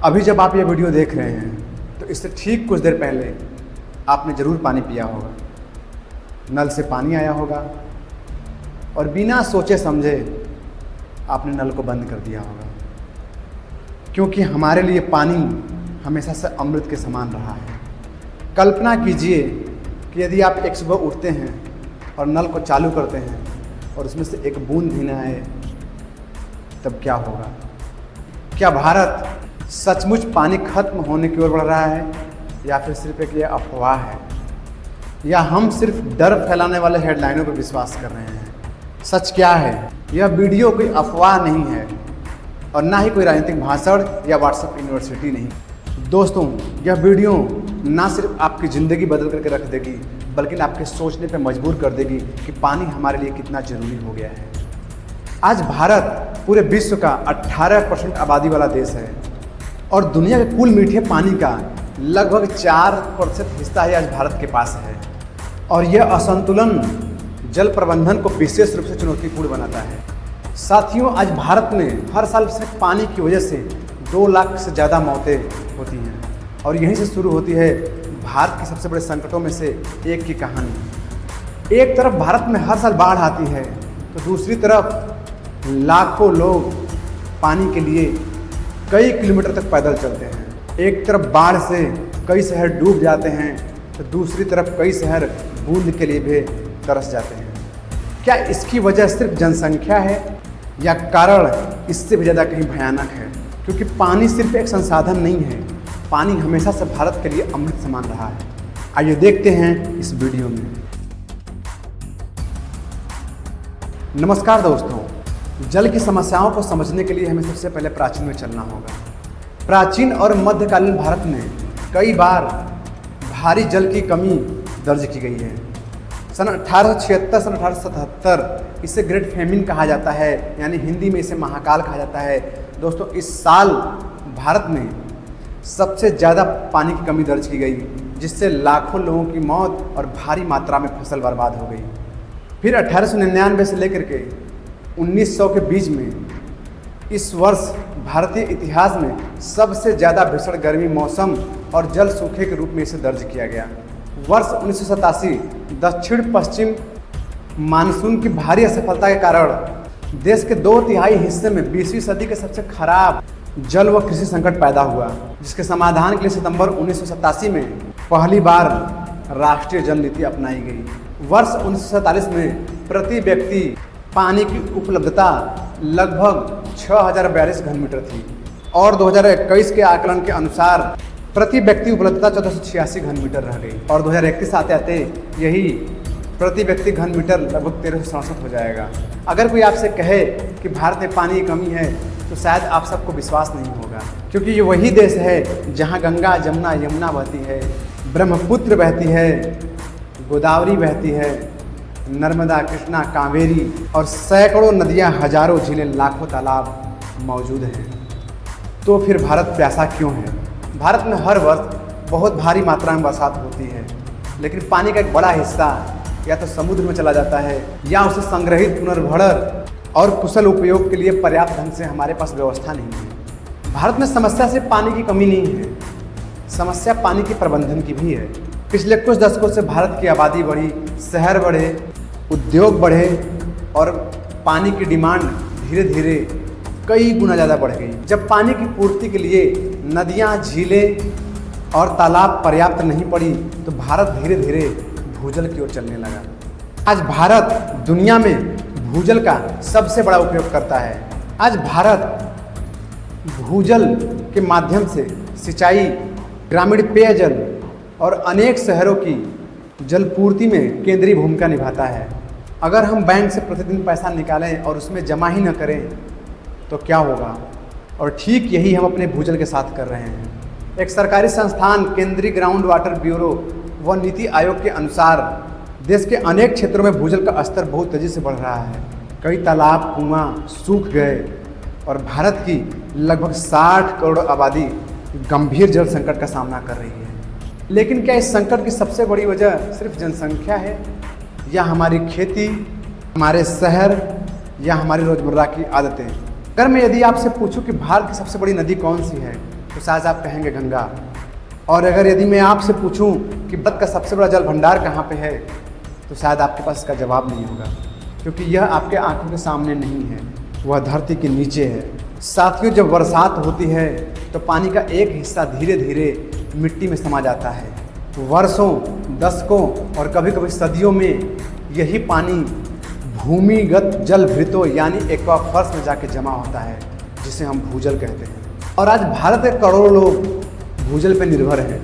अभी जब आप ये वीडियो देख रहे हैं तो इससे ठीक कुछ देर पहले आपने ज़रूर पानी पिया होगा, नल से पानी आया होगा और बिना सोचे समझे आपने नल को बंद कर दिया होगा, क्योंकि हमारे लिए पानी हमेशा से अमृत के समान रहा है। कल्पना कीजिए कि यदि आप एक सुबह उठते हैं और नल को चालू करते हैं और उसमें से एक बूंद भी न आए, तब क्या होगा? क्या भारत सचमुच पानी खत्म होने की ओर बढ़ रहा है या फिर सिर्फ एक ये अफवाह है, या हम सिर्फ डर फैलाने वाले हेडलाइनों पर विश्वास कर रहे हैं? सच क्या है? यह वीडियो कोई अफवाह नहीं है और ना ही कोई राजनीतिक भाषण या व्हाट्सएप यूनिवर्सिटी नहीं। दोस्तों, यह वीडियो ना सिर्फ आपकी ज़िंदगी बदल करके रख देगी, बल्कि आपके सोचने पर मजबूर कर देगी कि पानी हमारे लिए कितना ज़रूरी हो गया है। आज भारत पूरे विश्व का 18% आबादी वाला देश है और दुनिया के कुल मीठे पानी का लगभग 4% हिस्सा ही आज भारत के पास है। और यह असंतुलन जल प्रबंधन को विशेष रूप से चुनौतीपूर्ण बनाता है। साथियों, आज भारत में हर साल सिर्फ पानी की वजह से 2 लाख से ज़्यादा मौतें होती हैं और यहीं से शुरू होती है भारत के सबसे बड़े संकटों में से एक की कहानी। एक तरफ भारत में हर साल बाढ़ आती है तो दूसरी तरफ लाखों लोग पानी के लिए कई किलोमीटर तक पैदल चलते हैं। एक तरफ बाढ़ से कई शहर डूब जाते हैं तो दूसरी तरफ कई शहर बूंद के लिए भी तरस जाते हैं। क्या इसकी वजह सिर्फ जनसंख्या है या कारण इससे भी ज़्यादा कहीं भयानक है? क्योंकि पानी सिर्फ एक संसाधन नहीं है, पानी हमेशा से भारत के लिए अमृत समान रहा है। आइए देखते हैं इस वीडियो में। नमस्कार दोस्तों, जल की समस्याओं को समझने के लिए हमें सबसे पहले प्राचीन में चलना होगा। प्राचीन और मध्यकालीन भारत में कई बार भारी जल की कमी दर्ज की गई है। सन 1876 सन 1877 इसे ग्रेट फेमिन कहा जाता है, यानी हिंदी में इसे महाकाल कहा जाता है। दोस्तों, इस साल भारत में सबसे ज़्यादा पानी की कमी दर्ज की गई, जिससे लाखों लोगों की मौत और भारी मात्रा में फसल बर्बाद हो गई। फिर 1899 से लेकर के 1900 के बीच में इस वर्ष भारतीय इतिहास में सबसे ज़्यादा भीषण गर्मी मौसम और जल सूखे के रूप में इसे दर्ज किया गया। वर्ष 1987 दक्षिण पश्चिम मानसून की भारी असफलता के कारण देश के 2/3 हिस्से में 20वीं सदी के सबसे खराब जल व कृषि संकट पैदा हुआ, जिसके समाधान के लिए सितंबर 1987 में पहली बार राष्ट्रीय जल नीति अपनाई गई। वर्ष 1947 में प्रति व्यक्ति पानी की उपलब्धता लगभग 6042 घनमीटर थी और 2021 के आकलन के अनुसार प्रति व्यक्ति उपलब्धता 1486 घनमीटर रह गई और 2031 आते आते यही प्रति व्यक्ति घनमीटर लगभग 1367 हो जाएगा। अगर कोई आपसे कहे कि भारत में पानी की कमी है तो शायद आप सबको विश्वास नहीं होगा, क्योंकि ये वही देश है जहाँ गंगा जमुना यमुना बहती है, ब्रह्मपुत्र बहती है, गोदावरी बहती है, नर्मदा कृष्णा कावेरी और सैकड़ों नदियाँ, हजारों झीलें, लाखों तालाब मौजूद हैं। तो फिर भारत प्यासा क्यों है? भारत में हर वर्ष बहुत भारी मात्रा में बरसात होती है, लेकिन पानी का एक बड़ा हिस्सा या तो समुद्र में चला जाता है या उसे संग्रहित, पुनर्भरण और कुशल उपयोग के लिए पर्याप्त ढंग से हमारे पास व्यवस्था नहीं है। भारत में समस्या सिर्फ पानी की कमी नहीं है, समस्या पानी के प्रबंधन की भी है। पिछले कुछ दशकों से भारत की आबादी बढ़ी, शहर बढ़े, उद्योग बढ़े और पानी की डिमांड धीरे धीरे कई गुना ज़्यादा बढ़ गई। जब पानी की पूर्ति के लिए नदियाँ, झीलें और तालाब पर्याप्त नहीं पड़ी तो भारत धीरे धीरे भूजल की ओर चलने लगा। आज भारत दुनिया में भूजल का सबसे बड़ा उपयोग करता है। आज भारत भूजल के माध्यम से सिंचाई, ग्रामीण पेयजल और अनेक शहरों की जलपूर्ति में केंद्रीय भूमिका निभाता है। अगर हम बैंक से प्रतिदिन पैसा निकालें और उसमें जमा ही न करें तो क्या होगा? और ठीक यही हम अपने भूजल के साथ कर रहे हैं। एक सरकारी संस्थान केंद्रीय ग्राउंड वाटर ब्यूरो व नीति आयोग के अनुसार देश के अनेक क्षेत्रों में भूजल का स्तर बहुत तेज़ी से बढ़ रहा है। कई तालाब, कुआं सूख गए और भारत की लगभग 60 करोड़ आबादी गंभीर जल संकट का सामना कर रही है। लेकिन क्या इस संकट की सबसे बड़ी वजह सिर्फ जनसंख्या है, या हमारी खेती, हमारे शहर, या हमारी रोज़मर्रा की आदतें? अगर मैं यदि आपसे पूछूं कि भारत की सबसे बड़ी नदी कौन सी है तो शायद आप कहेंगे गंगा। और अगर यदि मैं आपसे पूछूं कि भारत का सबसे बड़ा जल भंडार कहाँ पे है, तो शायद आपके पास इसका जवाब नहीं होगा, क्योंकि यह आपके आंखों के सामने नहीं है, वह धरती के नीचे है। साथियों, जब बरसात होती है तो पानी का एक हिस्सा धीरे धीरे मिट्टी में समा जाता है। वर्षों, दशकों और कभी कभी सदियों में यही पानी भूमिगत जल भृतों यानी एक्वाफर्स में जाके जमा होता है, जिसे हम भूजल कहते हैं। और आज भारत के करोड़ों लोग भूजल पर निर्भर हैं।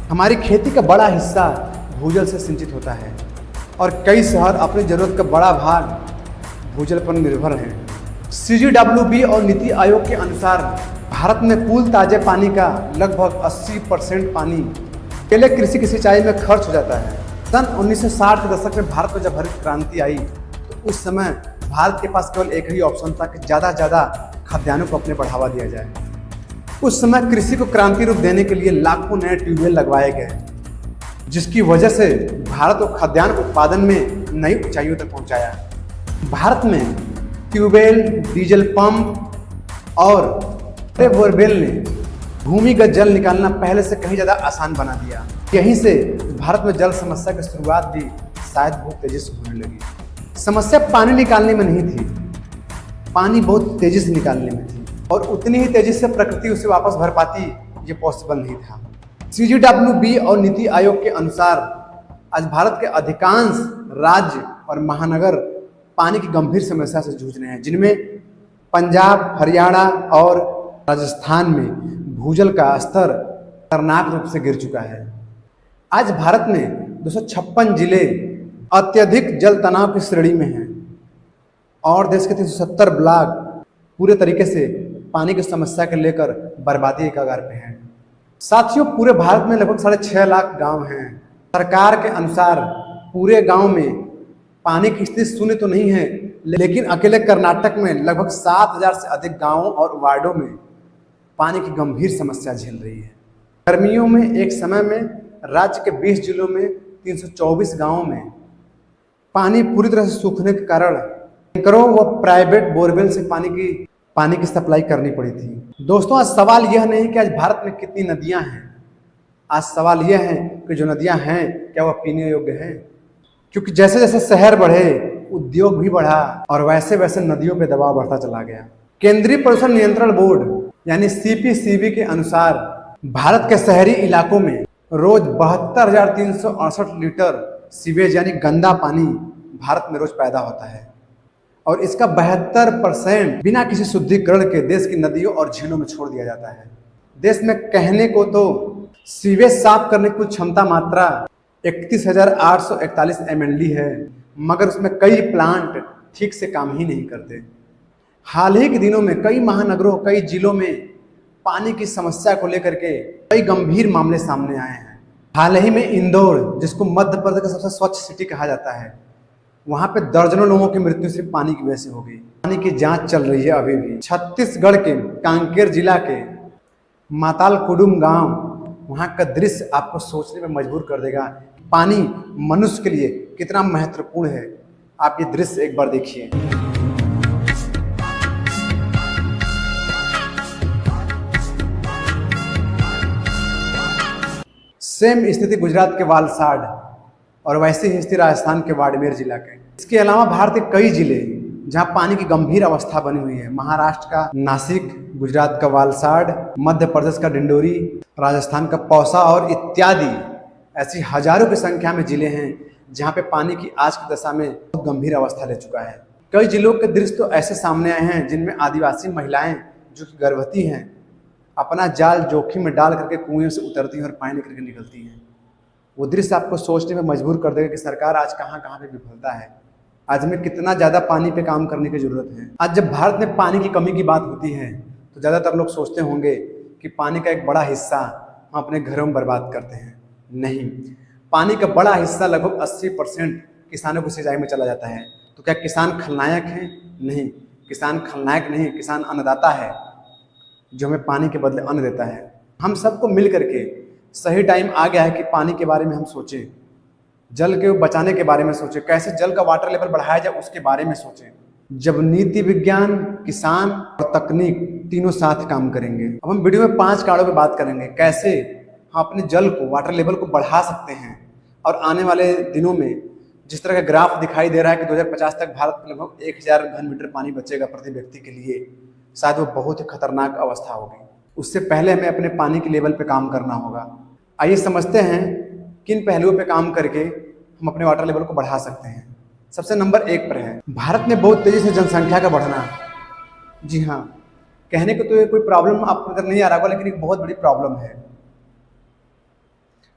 हमारी खेती का बड़ा हिस्सा भूजल से सिंचित होता है और कई शहर अपनी ज़रूरत का बड़ा भाग भूजल पर निर्भर हैं। CGWB और नीति आयोग के अनुसार भारत में कुल ताजे पानी का लगभग 80% पानी अकेले कृषि की सिंचाई में खर्च हो जाता है। सन 1960 के दशक में भारत में जब हरित क्रांति आई तो उस समय भारत के पास केवल एक ही ऑप्शन था कि ज़्यादा से ज़्यादा खाद्यान्नों को अपने बढ़ावा दिया जाए। उस समय कृषि को क्रांति रूप देने के लिए लाखों नए ट्यूबवेल लगवाए गए, जिसकी वजह से भारत को खाद्यान्न उत्पादन में नई ऊंचाइयों तक पहुंचाया। भारत में ट्यूबवेल, डीजल पंप और बोरवेल ने भूमिगत जल निकालना पहले से कहीं ज़्यादा आसान बना दिया। यहीं से भारत में जल समस्या की शुरुआत भी शायद बहुत तेजी से होने लगी। समस्या पानी निकालने में नहीं थी, पानी बहुत तेजी से निकालने में थी, और उतनी ही तेजी से प्रकृति उसे वापस भर पाती, ये पॉसिबल नहीं था। CGWB और नीति आयोग के अनुसार आज भारत के अधिकांश राज्य और महानगर पानी की गंभीर समस्या से जूझ रहे हैं, जिनमें पंजाब, हरियाणा और राजस्थान में भूजल का स्तर खतरनाक रूप से गिर चुका है। आज भारत में 256 जिले अत्यधिक जल तनाव की श्रेणी में हैं और देश के 370 ब्लॉक पूरे तरीके से पानी की समस्या को लेकर बर्बादी के कगार पे हैं। साथियों, पूरे भारत में लगभग 6.5 लाख गांव हैं। सरकार के अनुसार पूरे गांव में पानी की स्थिति शून्य तो नहीं है, लेकिन अकेले कर्नाटक में लगभग 7,000 से अधिक गांवों और वार्डों में पानी की गंभीर समस्या झेल रही है। गर्मियों में एक समय में राज्य के 20 जिलों में 324 गांवों में पानी पूरी तरह से सूखने के कारण टैंकरों व प्राइवेट बोरवेल से पानी की सप्लाई करनी पड़ी थी। दोस्तों, आज सवाल यह नहीं कि आज भारत में कितनी नदियां हैं, आज सवाल यह है कि जो नदियां हैं क्या वह पीने योग्य हैं। क्योंकि जैसे जैसे शहर बढ़े, उद्योग भी बढ़ा और वैसे वैसे नदियों पे दबाव बढ़ता चला गया। केंद्रीय प्रदूषण नियंत्रण बोर्ड यानी CPCB के अनुसार भारत के शहरी इलाकों में रोज 72,368 लीटर सीवेज यानी गंदा पानी भारत में रोज पैदा होता है और इसका 72% बिना किसी शुद्धिकरण के देश की नदियों और झीलों में छोड़ दिया जाता है। देश में कहने को तो सीवेज साफ करने की क्षमता मात्रा 31,841 MLD है, मगर उसमें कई प्लांट ठीक से काम ही नहीं करते। हाल ही के दिनों में कई महानगरों, कई जिलों में पानी की समस्या को लेकर के कई गंभीर मामले सामने आए हैं। हाल ही में इंदौर, जिसको मध्य प्रदेश का सबसे स्वच्छ सिटी कहा जाता है, वहां पे दर्जनों लोगों की मृत्यु सिर्फ पानी की वजह से हो गई। पानी की जांच चल रही है अभी भी। छत्तीसगढ़ के कांकेर जिला के माताल कुडुम गांव, वहां का दृश्य आपको सोचने में मजबूर कर देगा पानी मनुष्य के लिए कितना महत्वपूर्ण है। आप ये दृश्य एक बार देखिए। सेम स्थिति गुजरात के वालसाड और वैसी ही स्थिति राजस्थान के बाड़मेर जिला के। इसके अलावा भारत के कई जिले जहां पानी की गंभीर अवस्था बनी हुई है। महाराष्ट्र का नासिक, गुजरात का वालसाड, मध्य प्रदेश का डिंडोरी, राजस्थान का पौसा और इत्यादि ऐसी हजारों की संख्या में जिले हैं जहां पे पानी की आज की दशा में बहुत गंभीर अवस्था ले चुका है। कई जिलों के दृश्य तो ऐसे सामने आए हैं जिनमें आदिवासी महिलाएं जो कि गर्भवती हैं अपना जाल जोखिम में डाल करके कुएं से उतरती हैं और पानी निकल के निकलती हैं। वो दृश्य आपको सोचने में मजबूर कर देगा कि सरकार आज कहाँ कहाँ पे विफलता है। आज हमें कितना ज़्यादा पानी पे काम करने की जरूरत है। आज जब भारत में पानी की कमी की बात होती है तो ज़्यादातर लोग सोचते होंगे कि पानी का एक बड़ा हिस्सा हम अपने घरों में बर्बाद करते हैं। नहीं, पानी का बड़ा हिस्सा लगभग 80% किसानों की सिंचाई में चला जाता है। तो क्या किसान खलनायक हैं? नहीं, किसान खलनायक नहीं, किसान अन्नदाता है जो हमें पानी के बदले अन्न देता है। हम सबको मिल करके सही टाइम आ गया है कि पानी के बारे में हम सोचें, जल के बचाने के बारे में सोचें, कैसे जल का वाटर लेवल बढ़ाया जाए उसके बारे में सोचें। जब नीति विज्ञान, किसान और तकनीक तीनों साथ काम करेंगे। अब हम वीडियो में 5 कारणों पे बात करेंगे, कैसे हम अपने जल को, वाटर लेवल को बढ़ा सकते हैं और आने वाले दिनों में जिस तरह का ग्राफ दिखाई दे रहा है कि 2050 तक भारत में लगभग 1000 घन मीटर पानी बचेगा प्रति व्यक्ति के लिए, शायद वो बहुत ही खतरनाक अवस्था होगी। उससे पहले हमें अपने पानी के लेवल पे काम करना होगा। आइए समझते हैं किन पहलुओं पे काम करके हम अपने वाटर लेवल को बढ़ा सकते हैं। सबसे नंबर 1 पर है भारत में बहुत तेजी से जनसंख्या का बढ़ना। जी हाँ, कहने को तो ये कोई प्रॉब्लम आपको नजर नहीं आ रहा होगा, लेकिन एक बहुत बड़ी प्रॉब्लम है।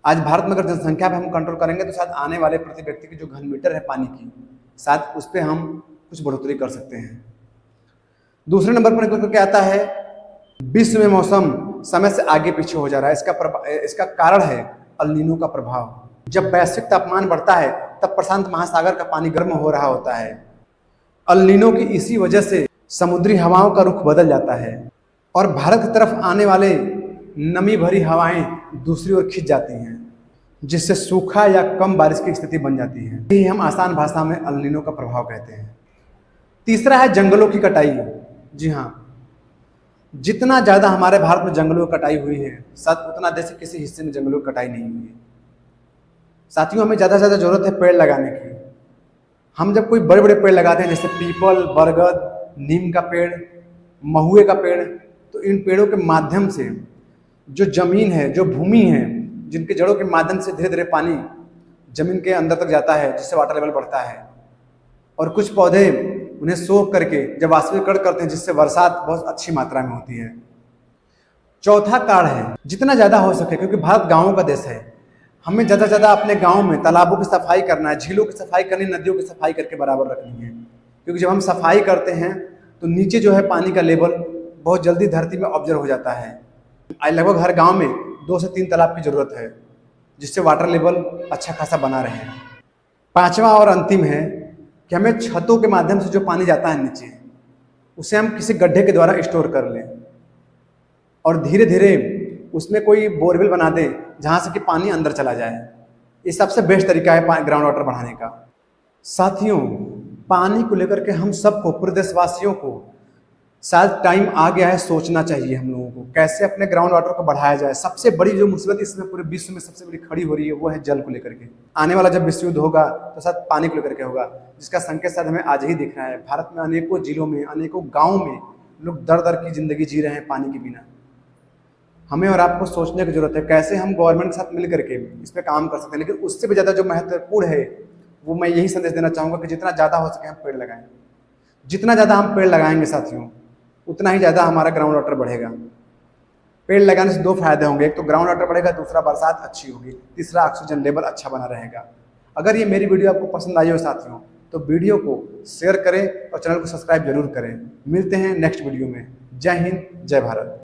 आज भारत में अगर जनसंख्या पे हम कंट्रोल करेंगे तो शायद आने वाले प्रति व्यक्ति की जो घन मीटर है पानी की, शायद उस पर हम कुछ बढ़ोतरी कर सकते हैं। दूसरे नंबर पर क्या आता है, विश्व में मौसम समय से आगे पीछे हो जा रहा है। इसका कारण है अल नीनो का प्रभाव। जब वैश्विक तापमान बढ़ता है तब प्रशांत महासागर का पानी गर्म हो रहा होता है। अल नीनो की इसी वजह से समुद्री हवाओं का रुख बदल जाता है और भारत की तरफ आने वाले नमी भरी हवाएं दूसरी ओर खिंच जाती हैं, जिससे सूखा या कम बारिश की स्थिति बन जाती है। यही हम आसान भाषा में अल नीनो का प्रभाव कहते हैं। तीसरा है जंगलों की कटाई। जी हाँ, जितना ज़्यादा हमारे भारत में जंगलों की कटाई हुई है, शायद उतना देश के किसी हिस्से में जंगलों की कटाई नहीं हुई है। साथियों, हमें ज़्यादा से ज़्यादा जरूरत है पेड़ लगाने की। हम जब कोई बड़े बड़े पेड़ लगाते हैं, जैसे पीपल, बरगद, नीम का पेड़, महुए का पेड़, तो इन पेड़ों के माध्यम से जो जमीन है, जो भूमि है, जिनके जड़ों के माध्यम से धीरे धीरे पानी जमीन के अंदर तक जाता है, जिससे वाटर लेवल बढ़ता है। और कुछ पौधे उन्हें सोख करके जब वाष्पीकरण करते हैं, जिससे बरसात बहुत अच्छी मात्रा में होती है। चौथा कारण है जितना ज़्यादा हो सके, क्योंकि भारत गाँवों का देश है, हमें ज़्यादा से ज़्यादा अपने गाँव में तालाबों की सफाई करना है, झीलों की सफाई करनी, नदियों की सफाई करके बराबर रखनी है। क्योंकि जब हम सफाई करते हैं तो नीचे जो है पानी का लेवल बहुत जल्दी धरती में ऑब्जर्व हो जाता है। आज लगभग हर गांव में 2 से 3 तालाब की जरूरत है, जिससे वाटर लेवल अच्छा खासा बना रहे। 5वां और अंतिम है कि हमें छतों के माध्यम से जो पानी जाता है नीचे, उसे हम किसी गड्ढे के द्वारा स्टोर कर लें और धीरे धीरे उसमें कोई बोरवेल बना दें, जहाँ से कि पानी अंदर चला जाए। ये सबसे बेस्ट तरीका है ग्राउंड वाटर बढ़ाने का। साथियों, पानी को लेकर के हम सबको, पूरे देशवासियों को शायद टाइम आ गया है सोचना चाहिए हम लोगों को, कैसे अपने ग्राउंड वाटर को बढ़ाया जाए। सबसे बड़ी जो मुसीबत इसमें पूरे विश्व में सबसे बड़ी खड़ी हो रही है, वो है जल को लेकर के। आने वाला जब विश्व युद्ध होगा तो शायद पानी को लेकर के होगा, जिसका संकेत शायद हमें आज ही दिख रहा है। भारत में अनेकों जिलों में, अनेकों गाँव में लोग दर दर की जिंदगी जी रहे हैं पानी के बिना। हमें और आपको सोचने की जरूरत है कैसे हम गवर्नमेंट के साथ मिल करके इस पर काम कर सकते हैं। लेकिन उससे भी ज़्यादा जो महत्वपूर्ण है, वो मैं यही संदेश देना चाहूँगा कि जितना ज़्यादा हो सके हम पेड़ लगाएं। जितना ज़्यादा हम पेड़ लगाएंगे साथियों, उतना ही ज़्यादा हमारा ग्राउंड वाटर बढ़ेगा। पेड़ लगाने से 2 फायदे होंगे, एक तो ग्राउंड वाटर बढ़ेगा, दूसरा बरसात अच्छी होगी, तीसरा ऑक्सीजन लेवल अच्छा बना रहेगा। अगर ये मेरी वीडियो आपको पसंद आई हो साथियों, तो वीडियो को शेयर करें और चैनल को सब्सक्राइब जरूर करें। मिलते हैं नेक्स्ट वीडियो में। जय हिंद, जय भारत।